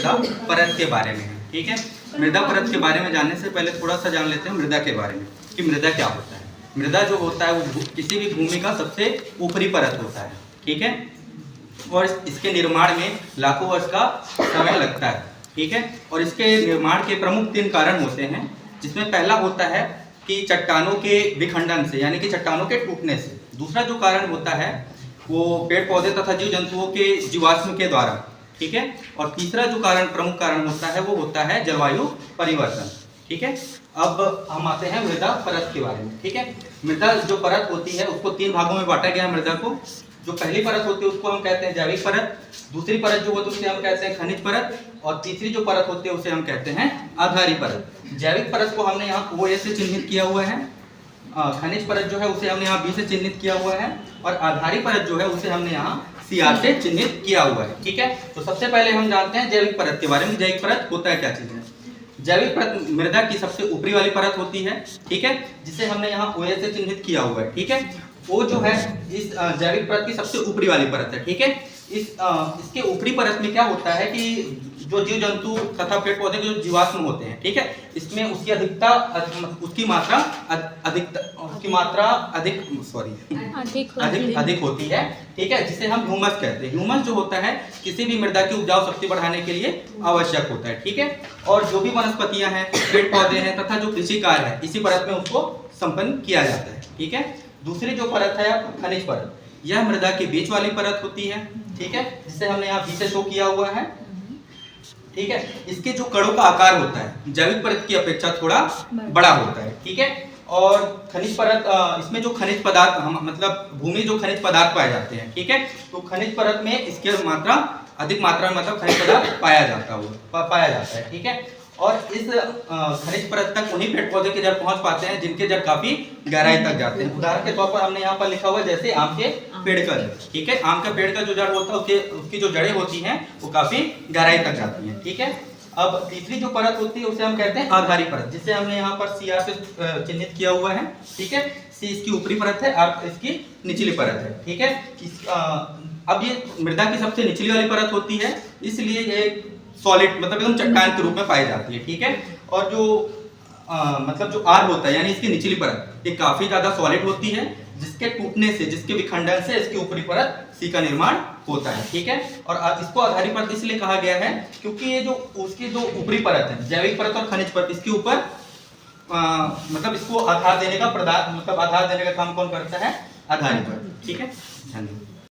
मृदा परत के बारे में है। ठीक है, मृदा परत के बारे में जानने से पहले थोड़ा सा जान लेते हैं मृदा के बारे में कि मृदा क्या होता है। मृदा जो होता है वो किसी भी भूमि का सबसे ऊपरी परत होता है। ठीक है, और इसके निर्माण में लाखों वर्ष का समय लगता है। ठीक है, और इसके निर्माण के प्रमुख 3 कारण होते हैं, जिसमें पहला होता है कि चट्टानों के विखंडन से, यानी कि चट्टानों के टूटने से। दूसरा जो कारण होता है वो पेड़ पौधे तथा जीव जंतुओं के जीवाश्म के द्वारा। ठीक है, और तीसरा जो कारण प्रमुख कारण होता है वो होता है जलवायु परिवर्तन। ठीक है, अब हम आते हैं मृदा परत के बारे में। ठीक है, मृदा जो परत होती है उसको 3 भागों में बांटा गया है मृदा को। जो पहली परत होती है उसको हम कहते हैं जैविक परत, दूसरी परत जो होती है उसे हम कहते हैं खनिज परत, और तीसरी जो परत होती है उसे हम कहते हैं आधारी परत। जैविक परत को हमने यहाँ OA से चिन्हित किया हुआ है, खनिज परत जो है उसे हमने यहाँ B से चिन्हित किया हुआ है, और आधारी परत जो है उसे हमने यहाँ CR से चिन्हित किया हुआ है। ठीक है, तो सबसे पहले हम जानते हैं जैविक परत के बारे में। जैविक परत होता है क्या चीज है? जैविक परत मृदा की सबसे ऊपरी वाली परत होती है। ठीक है, जिसे हमने यहाँ OA से चिन्हित किया हुआ है। ठीक है, वो जो है इस जैविक परत की सबसे ऊपरी वाली परत है। ठीक है, इसके ऊपरी परत में क्या होता है कि जो जीव जंतु तथा पेड़ पौधे के जो जीवाश्म होते हैं, ठीक है, इसमें उसकी अधिकता उसकी मात्रा अधिक होती है। ठीक है, जिसे हम ह्यूमस कहते हैं। ह्यूमस जो होता है किसी भी मृदा की उपजाऊ शक्ति बढ़ाने के लिए आवश्यक होता है। ठीक है, और जो भी वनस्पतियां हैं, पेड़ पौधे हैं तथा जो कृषि कार्य है, इसी परत में उसको संपन्न किया जाता है। ठीक है, दूसरी जो परत है खनिज परत, यह मृदा के बीच वाली परत होती है। ठीक है, जिसे हमने यहाँ B से शो किया हुआ है। ठीक है, इसके जो कणों का आकार होता है जैविक परत की अपेक्षा थोड़ा बड़ा होता है। ठीक है, और खनिज परत, इसमें जो खनिज पदार्थ मतलब भूमि जो खनिज पदार्थ पाए जाते हैं। ठीक है, तो खनिज परत में इसके अधिक मात्रा में मतलब खनिज पदार्थ पाया जाता है। ठीक है, और इस खनिज परत तक उन्हीं पेड़ पौधे के जड़ पहुंच पाते हैं जिनके जड़ काफी गहराई तक जाते हैं। उदाहरण के तौर पर हमने यहाँ पर लिखा हुआ है जैसे आम के पेड़ का जड़। ठीक है, आम का पेड़ का जो जड़ होता है उसकी जो जड़ें होती हैं वो काफी गहराई तक जाती हैं। ठीक है, अब तीसरी जो परत होती है उसे हम कहते हैं आधारी परत, जिसे हमने यहाँ पर CR से चिन्हित किया हुआ है। ठीक है, C इसकी ऊपरी परत है, R इसकी निचली परत है। ठीक है, अब ये मृदा की सबसे निचली वाली परत होती है, इसलिए ये सॉलिड मतलब एकदम चट्टान के रूप में पाई जाती है। ठीक है, और जो मतलब जो R होता है यानी इसकी निचली परत, ये काफी ज्यादा सॉलिड होती है, जिसके टूटने से, जिसके विखंडन से इसकी ऊपरी परत C का निर्माण होता है। ठीक है, और इसको आधारी परत इसलिए कहा गया है क्योंकि ये जो उसकी जो ऊपरी परत है जैविक परत और खनिज परत, इसके ऊपर मतलब इसको आधार देने का काम कौन करता है? आधारी परत। ठीक है, धन्यवाद।